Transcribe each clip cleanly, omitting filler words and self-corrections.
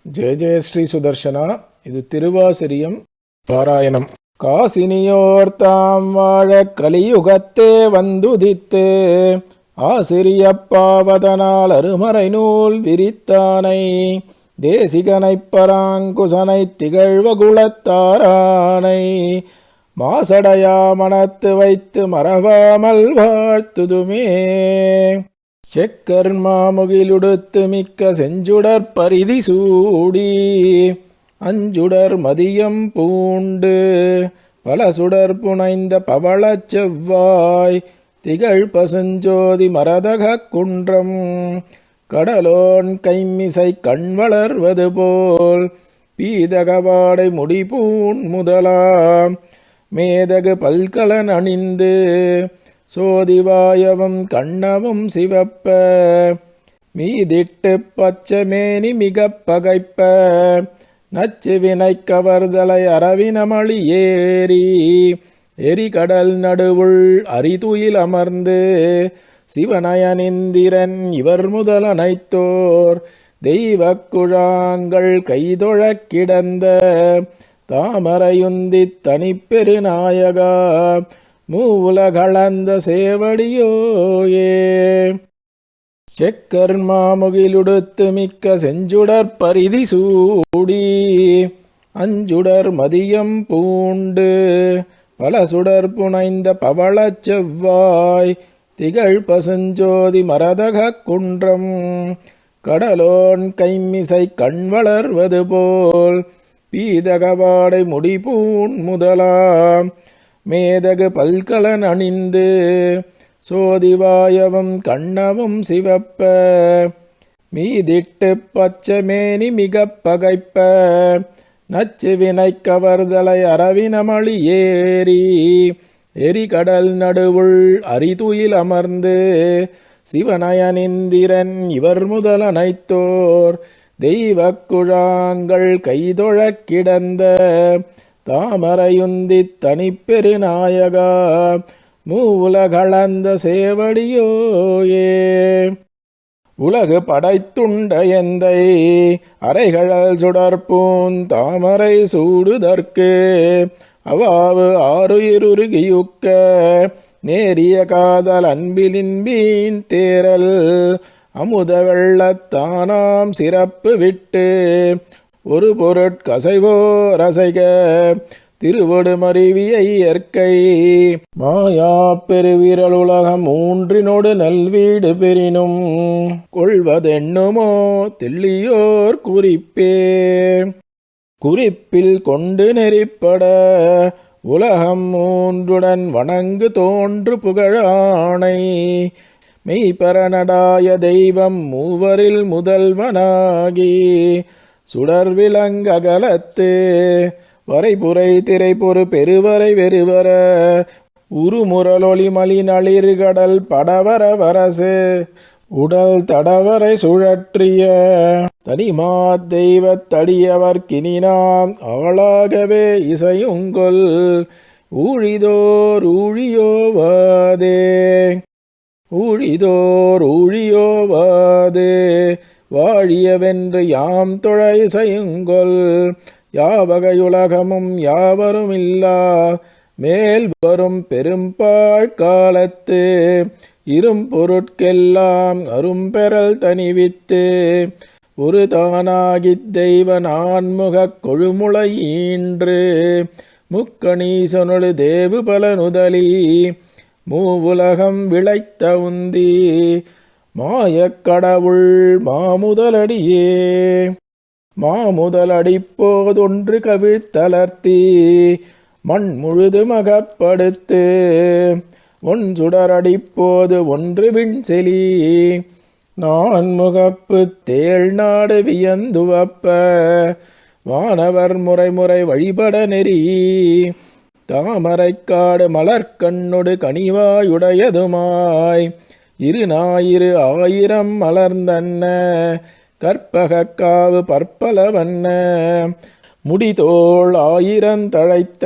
ஜெய ஜெய ஸ்ரீ சுதர்சனா. இது திருவாசிரியம் பாராயணம். காசினியோர் தாம் வாழ கலியுகத்தே வந்துதித்து ஆசிரியப்பாவதனால் அருமறை நூல் விரித்தானை தேசிகனைப் பராங்குசனை திகழ்வகுலத்தாரானை மாசடையா மனத்து வைத்து மறவாமல் வாழ்த்துதுமே. செக்கர்மாமுகிலுடுத்து மிக்க செஞ்சுடற் பரிதி சூடி அஞ்சுடர் மதியம் பூண்டு பல சுடர் புனைந்த பவளச் செவ்வாய் திகழ் பசுஞ்சோதி மரதக குன்றம் கடலோன் கைமிசை கண் வளர்வது போல் பீதகவாடை முடிபூன் முதலாம் மேதகு பல்கலன் அணிந்து சோதிவாயவும் கண்ணவும் சிவப்ப மீதிட்டு பச்சமேனி மிக பகைப்ப நச்சு வினை கவர்தலை அரவினமளி ஏறி எரிகடல் நடுவுள் அரிதுயில் அமர்ந்து சிவனயனிந்திரன் இவர் முதல் அனைத்தோர் தெய்வக் குழாங்கள் கைதொழக் கிடந்த தாமரையுந்தித் தனிப்பெருநாயகா மூவுலகளந்த சேவடியோயே. செக்கர்மாமுகிலுடுத்து மிக்க செஞ்சுடற் பரிதி சூடி அஞ்சுடர் மதியம் பூண்டு பல சுடர் புனைந்த பவளச் செவ்வாய் திகழ் பசுஞ்சோதி மரதக குன்றம் கடலோன் கைமிசை கண் வளர்வது போல் பீதகவாடை முடிபூன் முதலாம் மேதகு பல்கலன் அணிந்து சோதிவாயவும் கண்ணவும் சிவப்ப மீதிட்டு பச்சமேனி மிக பகைப்ப நச்சு வினை கவர்தலை அரவினமளி ஏறி எரிகடல் நடுவுள் அரிதுயில் அமர்ந்து சிவனயனிந்திரன் இவர் முதல் அனைத்தோர் தெய்வக் குழாங்கள் கைதொழக் கிடந்த தாமரையுந்தித் தனிப்பெருநாயகா மூவுலகளந்த சேவடியோயே. உலகு படைத்துண்ட எந்தை அரைகழல் சுடற்பூன் தாமரை சூடுதற்கு அவாவு ஆறுயிருகியுக்க நேரிய காதல் அன்பிலின்பீன் தேரல் அமுத வெள்ளத்தானாம் சிறப்பு விட்டு ஒரு பொருட்கசைவோர் அசைக திருவொடு மருவியை ஏற்கை மாயா பெருவிரல் உலகம் மூன்றினோடு நல்வீடு பெறினும் கொள்வதெண்ணுமோ தெள்ளியோர் குறிப்பே. குறிப்பில் கொண்டு நெறிப்பட உலகம் மூன்றுடன் வணங்கு தோன்று புகழானை மெய்பரனடாய தெய்வம் மூவரில் முதல்வனாகி சுடர் விலங்ககலத்து வரைபுரை திரைபொரு பெருவரை வெறுவர உருமுரலொளி மலிநளிர்கடல் படவர வரசு உடல் தடவரை சுழற்றிய தனிமா தெய்வத் தடியவர் கினினாம் ஆளாகவே இசையுங்கொல் ஊழிதோர் ஊழியோவாதே ஊழிதோர் ஊழியோவாதே வாழியவென்று யாம் தொழை செய்யுங்கொல் யாவகையுலகமும் யாவரும் இல்லா மேல் வரும் பெரும்பாழ் காலத்து இரும் பொருட்கெல்லாம் அரும்பெறல் தனிவித்து ஒரு தானாகித் தெய்வ நான்முகக் கொழுமுளை ஈன்று முக்கணீசனொடு தேவு பலனுதலி மூவுலகம் விளைத்த உந்தி மாயக்கடவுள் மாமுதலடியே. மாமுதலடிப்போதொன்று கவிழ்த்தலர்த்தி மண் முழுது மகப்படுத்து ஒன் சுடரடிப்போது ஒன்று விண்செலி நான்முகப்பு தேள் நாடு வியந்துவப்ப வானவர் முறைமுறை வழிபட நெறி தாமரைக்காடு மலர்கண்ணொடு கனிவாயுடையதுமாய் இருநாயிரு ஆயிரம் மலர்ந்தன்ன கற்பகக்காவு பற்பலவண்ண முடிதோள் ஆயிரந்தழைத்த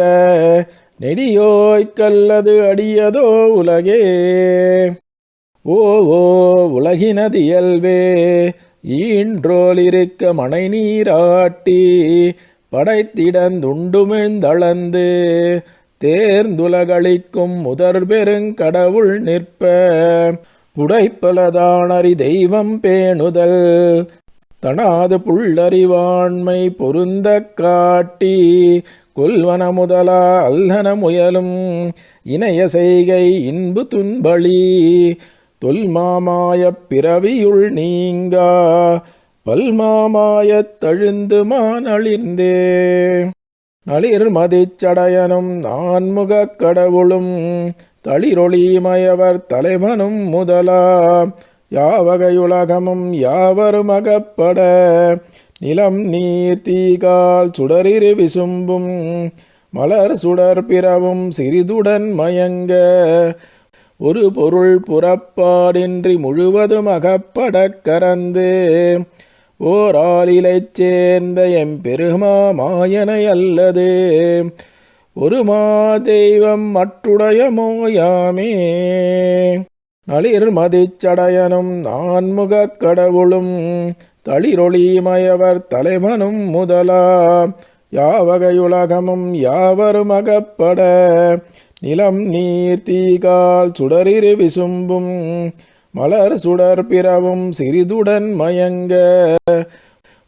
நெடியோய்க்கல்லது அடியதோ உலகே. ஓ உலகினதியல்வே ஈன்றோல் இருக்க மனை நீராட்டி படைத்திடந்துண்டுமிழ்ந்தளந்து தேர்ந்துலகளிக்கும் முதற் பெருங்கடவுள் நிற்ப புடைப்பலதானறி தெய்வம் பேணுதல் தனாது புள்ளறிவாண்மை பொருந்த காட்டி கொல்வன முதலா அல்லன முயலும் இணைய செய்கை இன்பு துன்பளி தொல்மாமாயப் பிறவியுள் நீங்கா பல்மாமாயத் தழுந்து மானளிர்ந்தே. நளிர் மதிச்சடையனும் நான்முகக் கடவுளும் தளிரொளிமயவர் தலைவனும் முதலா யாவகையுலகமும் யாவரும் அகப்பட நிலம் நீர் தீகால் சுடரிரு விசும்பும் மலர் சுடர் பிறவும் சிறிதுடன் மயங்க ஒரு பொருள் புறப்பாடின்றி முழுவதும் அகப்படக் கரந்து ஓர் ஆளிலைச் சேர்ந்த எம்பெருமா மாயனை அல்லது ஒரு தெய்வம் மற்றுடைய மோயாமே. நளிர் மதிச்சடையனும் நான்முகக் கடவுளும் தளிரொளிமயவர் தலைவனும் முதலா யாவகையுலகமும் யாவரும் அகப்பட நிலம் நீர் தீகால் சுடரிரு விசும்பும் மலர் சுடர் பிறவும் சிறிதுடன் மயங்க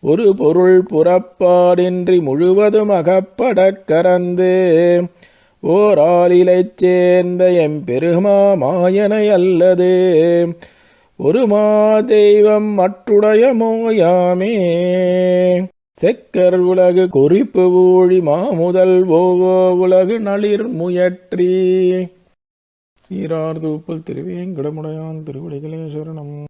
ஒரு பொருள் புறப்பாடின்றி முழுவதும் அகப்படக் கரந்து ஓர் ஆளிலைச் சேர்ந்த எம்பெருமா மாயனை அல்லது ஒரு தெய்வம் மற்றுடைய மோயாமே. செக்கர் உலகு குறிப்பு ஊழி மாமுதல் ஓவோ உலகு நளிர் முயற்றி. சீரார் தூப்பல் திருவேங்கடமுடையான் திருவடிகளே சரணம்.